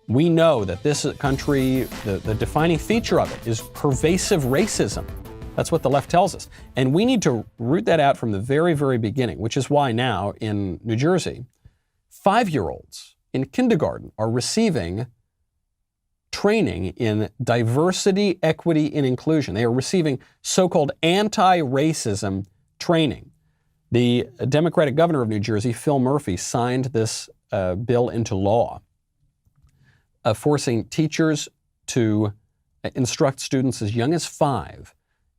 We know that this country, the defining feature of it is pervasive racism. That's what the left tells us. And we need to root that out from the very, very beginning, which is why now in New Jersey, 5-year-olds in kindergarten are receiving training in diversity, equity, and inclusion. They are receiving so-called anti-racism training. The Democratic governor of New Jersey, Phil Murphy, signed this bill into law, forcing teachers to instruct students as young as 5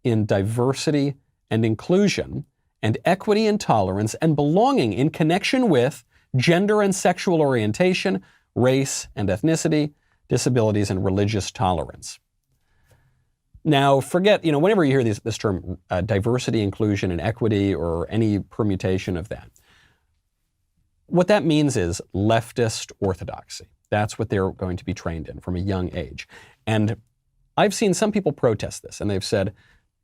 in diversity and inclusion and equity and tolerance and belonging in connection with gender and sexual orientation, race and ethnicity, disabilities, and religious tolerance. Now, forget, whenever you hear this term diversity, inclusion, and equity, or any permutation of that, what that means is leftist orthodoxy. That's what they're going to be trained in from a young age. And I've seen some people protest this, and they've said,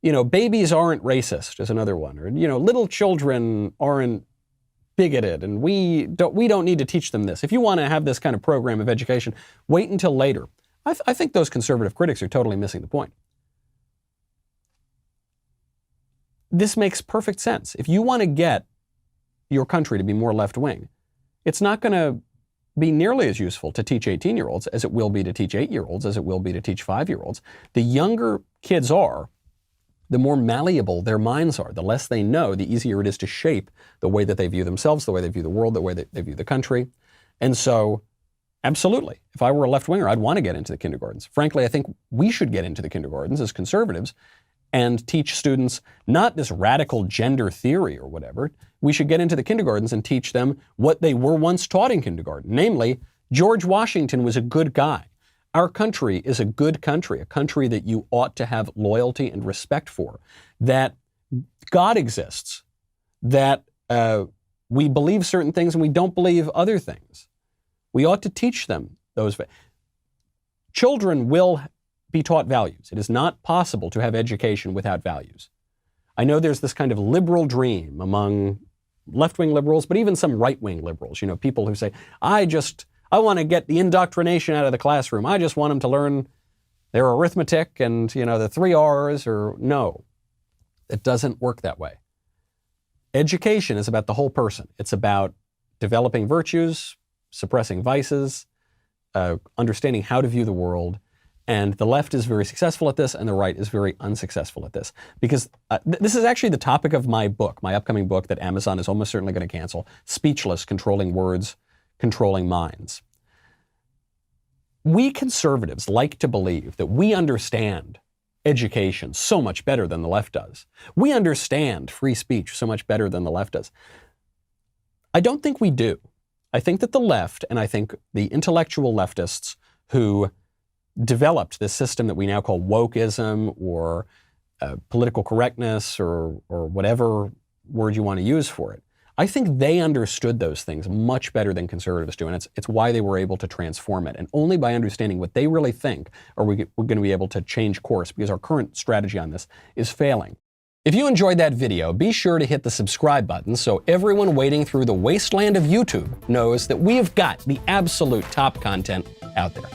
babies aren't racist is another one, or, little children aren't bigoted, and we don't need to teach them this. If you want to have this kind of program of education, wait until later. I think those conservative critics are totally missing the point. This makes perfect sense. If you want to get your country to be more left-wing, it's not going to be nearly as useful to teach 18-year-olds as it will be to teach 8-year-olds, as it will be to teach 5-year-olds. The younger kids are, the more malleable their minds are. The less they know, the easier it is to shape the way that they view themselves, the way they view the world, the way that they view the country. And so, absolutely, if I were a left-winger, I'd want to get into the kindergartens. Frankly, I think we should get into the kindergartens as conservatives and teach students not this radical gender theory or whatever. We should get into the kindergartens and teach them what they were once taught in kindergarten. Namely, George Washington was a good guy. Our country is a good country, a country that you ought to have loyalty and respect for, that God exists, that we believe certain things and we don't believe other things. We ought to teach them those. Children will be taught values. It is not possible to have education without values. I know there's this kind of liberal dream among left-wing liberals, but even some right-wing liberals, people who say, I want to get the indoctrination out of the classroom. I just want them to learn their arithmetic and, the 3 R's or no. It doesn't work that way. Education is about the whole person. It's about developing virtues, suppressing vices, understanding how to view the world. And the left is very successful at this, and the right is very unsuccessful at this. Because this is actually the topic of my book, my upcoming book that Amazon is almost certainly going to cancel, Speechless: Controlling Words, Controlling Minds. We conservatives like to believe that we understand education so much better than the left does. We understand free speech so much better than the left does. I don't think we do. I think that the left, and I think the intellectual leftists who developed this system that we now call wokeism or political correctness or whatever word you want to use for it, I think they understood those things much better than conservatives do, and it's why they were able to transform it. And only by understanding what they really think are we're going to be able to change course, because our current strategy on this is failing. If you enjoyed that video, be sure to hit the subscribe button so everyone wading through the wasteland of YouTube knows that we have got the absolute top content out there.